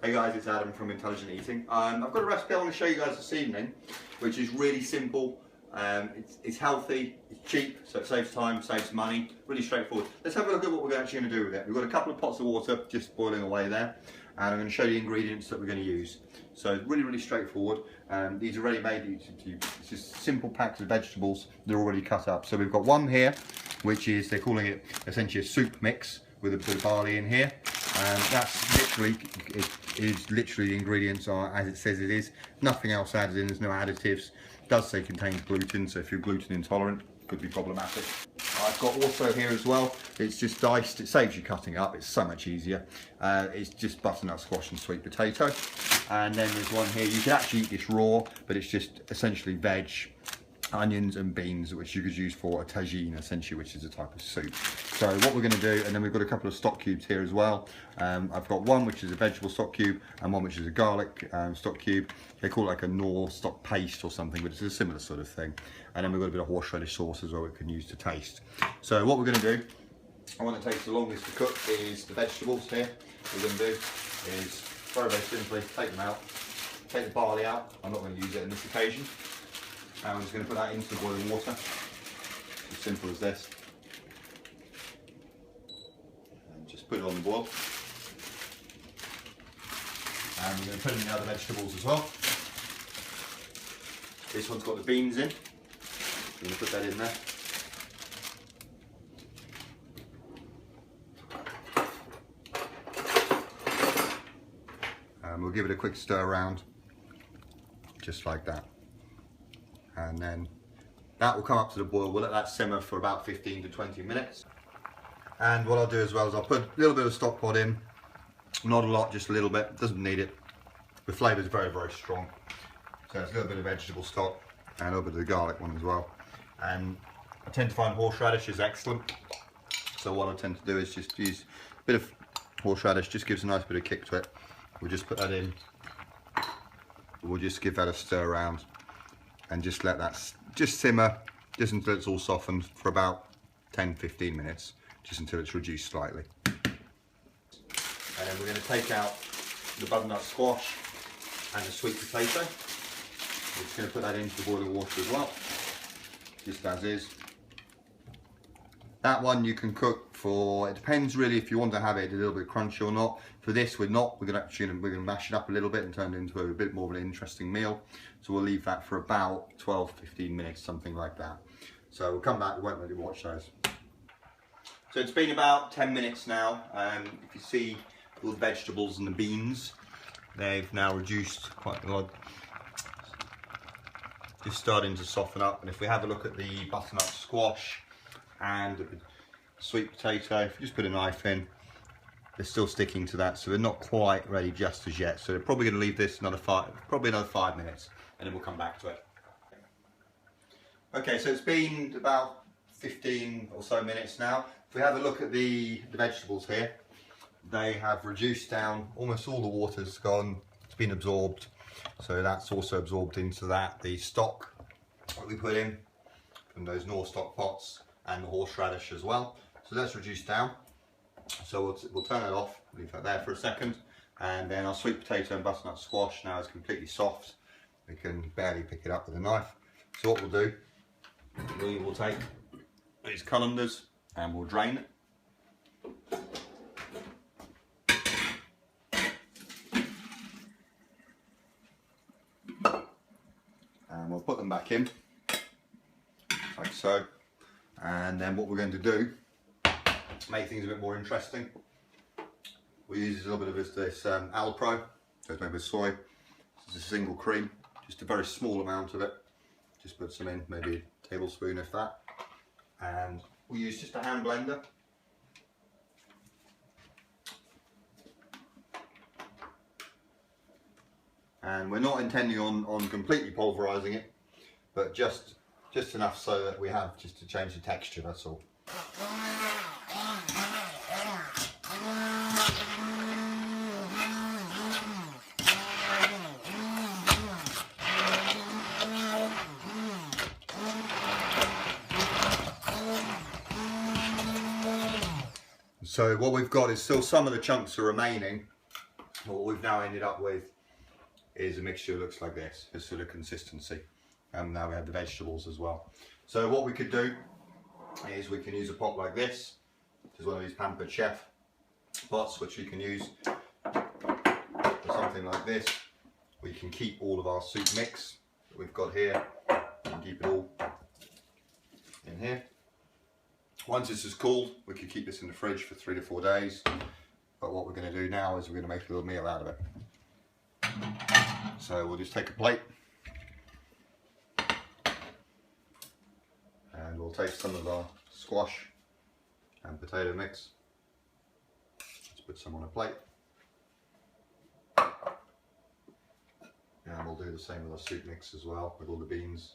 Hey guys, it's Adam from Intelligent Eating. I've got a recipe I want to show you guys this evening, which is really simple. It's healthy, it's cheap, so it saves time, saves money, really straightforward. Let's have a look at what we're actually going to do with it. We've got a couple of pots of water just boiling away there, and I'm going to show you the ingredients that we're going to use. So really straightforward. These are ready made. It's just simple packs of vegetables. They're already cut up. So we've got one here, which is, they're calling it essentially a soup mix with a bit of barley in here. And that's literally, the ingredients are as it says it is. Nothing else added in, there's no additives. It does say contains gluten, so if you're gluten intolerant, it could be problematic. I've got also here as well, it's just diced, it saves you cutting up, it's so much easier. It's just butternut squash and sweet potato. And then there's one here, you can actually eat this raw, but it's just essentially veg, onions and beans, which you could use for a tagine essentially, which is a type of soup. So what we're going to do, and then we've got a couple of stock cubes here as well. I've got one which is a vegetable stock cube and one which is a garlic stock cube. They call it like a Knorr stock paste or something, but it's a similar sort of thing. And then we've got a bit of horseradish sauce as well we can use to taste. So what we're going to do, and what it takes the longest to cook, is the vegetables here. What we're going to do is very simply take them out, take the barley out. I'm not going to use it on this occasion. I'm just going to put that into the boiling water. As simple as this. And just put it on the boil. And we're going to put in the other vegetables as well. This one's got the beans in. I'm going to put that in there. And we'll give it a quick stir around, just like that. And then that will come up to the boil. We'll let that simmer for about 15 to 20 minutes. And what I'll do as well is I'll put a little bit of stock pot in, not a lot, just a little bit, doesn't need it. The flavour is very strong. So it's a little bit of vegetable stock and a little bit of the garlic one as well. And I tend to find horseradish is excellent. So what I tend to do is just use a bit of horseradish, just gives a nice bit of kick to it. We'll just put that in. We'll just give that a stir around. And just let that just simmer, just until it's all softened for about 10-15 minutes, just until it's reduced slightly. And then we're going to take out the butternut squash and the sweet potato. We're just going to put that into the boiling water as well, just as is. That one you can cook for, it depends really if you want to have it a little bit crunchy or not. For this we're not, we're going to mash it up a little bit and turn it into a bit more of an interesting meal. So we'll leave that for about 12-15 minutes, something like that. So we'll come back, we won't really watch those. So it's been about 10 minutes now. If you see all the vegetables and the beans, they've now reduced quite a lot. Just starting to soften up. And if we have a look at the butternut squash and the sweet potato, if you just put a knife in, they're still sticking to that, so they're not quite ready just as yet. So they're probably going to leave this probably another 5 minutes, and then we'll come back to it. Okay, so it's been about 15 or so minutes now. If we have a look at the vegetables here, they have reduced down, almost all the water's gone, it's been absorbed. So that's also absorbed into that, the stock that we put in from those Knorr stock pots and the horseradish as well. So that's reduced down. So we'll turn it off, leave that there for a second, and then our sweet potato and butternut squash now is completely soft. We can barely pick it up with a knife. So what we'll do, we will take these colanders and we'll drain it. And we'll put them back in, like so. And then what we're going to do, make things a bit more interesting, we'll use a little bit of this Alpro, so it's made with soy. This is a single cream, just a very small amount of it. Just put some in, maybe a tablespoon if that. And we'll use just a hand blender. And we're not intending on completely pulverising it, but just enough so that we have just to change the texture, that's all. So what we've got is still some of the chunks are remaining, What we've now ended up with is a mixture that looks like this, this sort of consistency. And now we have the vegetables as well. So what we could do is we can use a pot like this. This is one of these Pampered Chef pots, which you can use for something like this. We can keep all of our soup mix that we've got here, and keep it all in here. Once this is cooled, we could keep this in the fridge for 3 to 4 days. But what we're going to do now is we're going to make a little meal out of it. So we'll just take a plate and we'll take some of our squash and potato mix. Let's put some on a plate. And we'll do the same with our soup mix as well, with all the beans.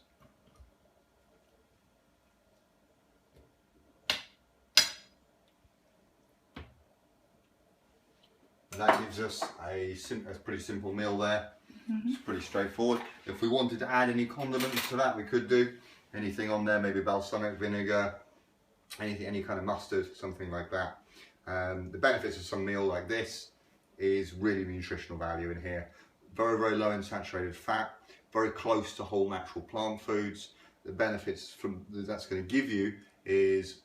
And that gives us a pretty simple meal there. It's pretty straightforward. If we wanted to add any condiments to that, we could do anything on there, maybe balsamic vinegar, any kind of mustard, something like that. The benefits of some meal like this is really the nutritional value in here. Very, very low in saturated fat, very close to whole natural plant foods. The benefits from that's going to give you is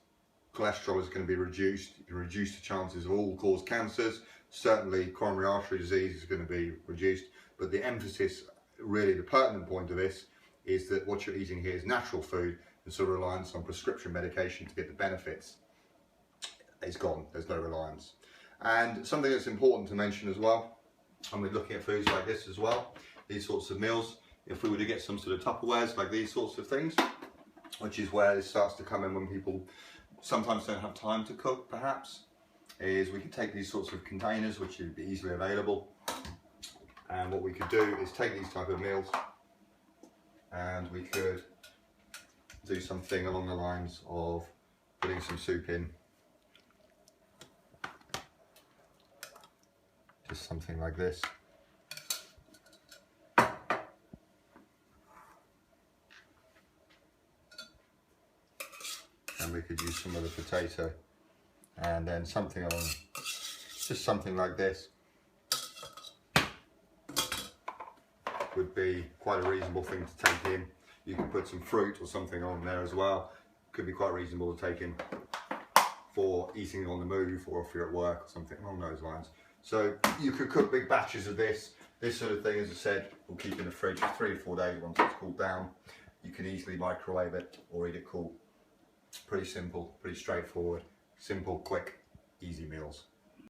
cholesterol is going to be reduced. You can reduce the chances of all-cause cancers. Certainly coronary artery disease is going to be reduced. But the emphasis, really the pertinent point of this, is that what you're eating here is natural food, and so reliance on prescription medication to get the benefits is gone. There's no reliance. And something that's important to mention as well, and we're looking at foods like this as well, these sorts of meals, if we were to get some sort of Tupperwares like these sorts of things, which is where this starts to come in when people sometimes don't have time to cook perhaps, is we can take these sorts of containers which would be easily available, and what we could do is take these type of meals and we could do something along the lines of putting some soup in, just something like this. And we could use some of the potato, and then something along, just something like this would be quite a reasonable thing to take in. You can put some fruit or something on there as well. Could be quite reasonable to take in for eating on the move, or if you're at work or something along those lines. So you could cook big batches of this. This sort of thing, as I said, will keep in the fridge for 3 to 4 days once it's cooled down. You can easily microwave it or eat it cool. Pretty simple, pretty straightforward, simple, quick, easy meals.